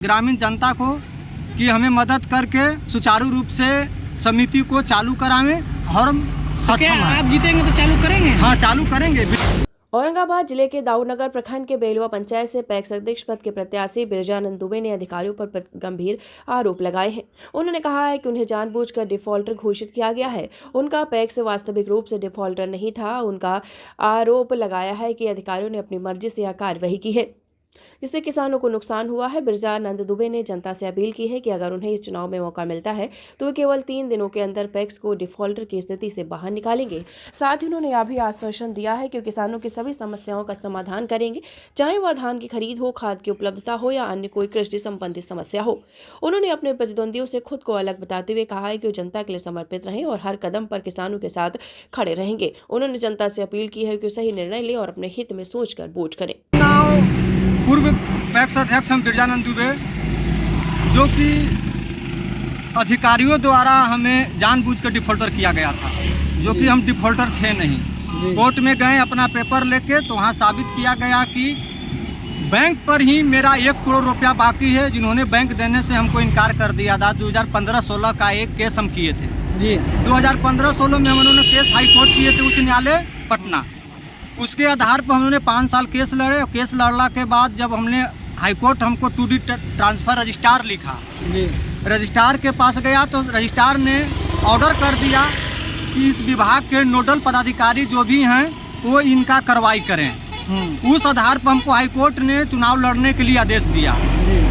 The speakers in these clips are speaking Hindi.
ग्रामीण जनता को कि हमें मदद करके सुचारू रूप से समिति को चालू करावें और हम क्या आप जीतेंगे तो चालू करेंगे? हाँ, चालू करेंगे। औरंगाबाद जिले के दाऊदनगर प्रखंड के बेलवा पंचायत से पैक्स अध्यक्ष पद के प्रत्याशी बिरजानंद दुबे ने अधिकारियों पर गंभीर आरोप लगाए हैं। उन्होंने कहा है कि उन्हें जानबूझकर डिफॉल्टर घोषित किया गया है। उनका पैक्स वास्तविक रूप से डिफॉल्टर नहीं था। उनका आरोप लगाया है कि अधिकारियों ने अपनी मर्जी से यह कार्यवाही की है, जिससे किसानों को नुकसान हुआ है। बिरजानंद दुबे ने जनता से अपील की है कि अगर उन्हें इस चुनाव में मौका मिलता है तो वे केवल 3 दिनों के अंदर पैक्स को डिफॉल्टर की स्थिति से बाहर निकालेंगे। साथ ही उन्होंने यह भी आश्वासन दिया है कि किसानों की सभी समस्याओं का समाधान करेंगे, चाहे वह धान की खरीद हो, खाद की उपलब्धता हो या अन्य कोई कृषि संबंधित समस्या हो। उन्होंने अपने प्रतिद्वंदियों से खुद को अलग बताते हुए कहा है कि वो जनता के लिए समर्पित रहें और हर कदम पर किसानों के साथ खड़े रहेंगे। उन्होंने जनता से अपील की है कि सही निर्णय लें और अपने हित में सोचकर वोट करें। पूर्व पैक्स अध्यक्ष हम बिरजानंद दुबे, जो कि अधिकारियों द्वारा हमें जानबूझकर डिफॉल्टर किया गया था, जो कि हम डिफॉल्टर थे नहीं। कोर्ट में गए अपना पेपर लेके, तो वहाँ साबित किया गया कि बैंक पर ही मेरा 1 करोड़ रुपया बाकी है, जिन्होंने बैंक देने से हमको इनकार कर दिया था। 2015-16 का एक केस हम किए थे जी। 2015-16 में उन्होंने केस हाई कोर्ट किए थे, उच्च न्यायालय पटना। उसके आधार पर हमने 5 साल केस लड़े और केस लड़ने के बाद जब हमने हाईकोर्ट हमको 2D ट्रांसफ़र रजिस्ट्रार लिखा जी, रजिस्ट्रार के पास गया तो रजिस्ट्रार ने ऑर्डर कर दिया कि इस विभाग के नोडल पदाधिकारी जो भी हैं वो इनका कार्रवाई करें। उस आधार पर हमको हाईकोर्ट ने चुनाव लड़ने के लिए आदेश दिया।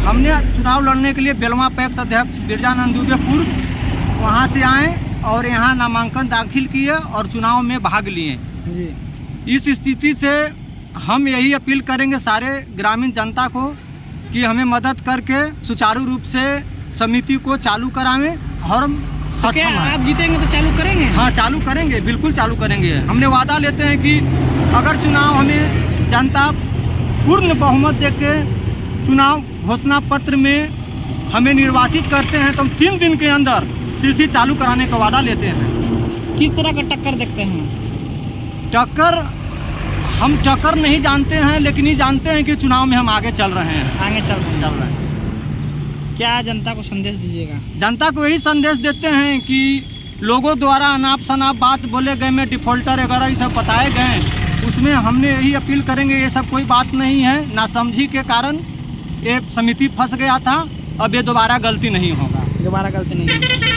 हमने चुनाव लड़ने के लिए बेलवा पैक्स अध्यक्ष बिरजानंद दुबे पूर्व वहाँ से आए और यहाँ नामांकन दाखिल किए और चुनाव में भाग लिए जी। इस स्थिति से हम यही अपील करेंगे सारे ग्रामीण जनता को कि हमें मदद करके सुचारू रूप से समिति को चालू करावें और हम क्या आप जीतेंगे तो चालू करेंगे? हाँ, चालू करेंगे, बिल्कुल चालू करेंगे। हमने वादा लेते हैं कि अगर चुनाव हमें जनता पूर्ण बहुमत देके चुनाव घोषणा पत्र में हमें निर्वाचित करते हैं तो हम 3 दिन के अंदर सीसी चालू कराने का वादा लेते हैं। किस तरह का टक्कर देखते हैं? हम टक्कर नहीं जानते हैं, लेकिन ये जानते हैं कि चुनाव में हम आगे चल रहे हैं। क्या जनता को संदेश दीजिएगा? जनता को यही संदेश देते हैं कि लोगों द्वारा अनाप शनाप बात बोले गए में डिफॉल्टर वगैरह ये सब बताए गए, उसमें हमने यही अपील करेंगे ये सब कोई बात नहीं है। नासमझी के कारण ये समिति फंस गया था, अब ये दोबारा गलती नहीं होगा। दोबारा गलती नहीं होगा।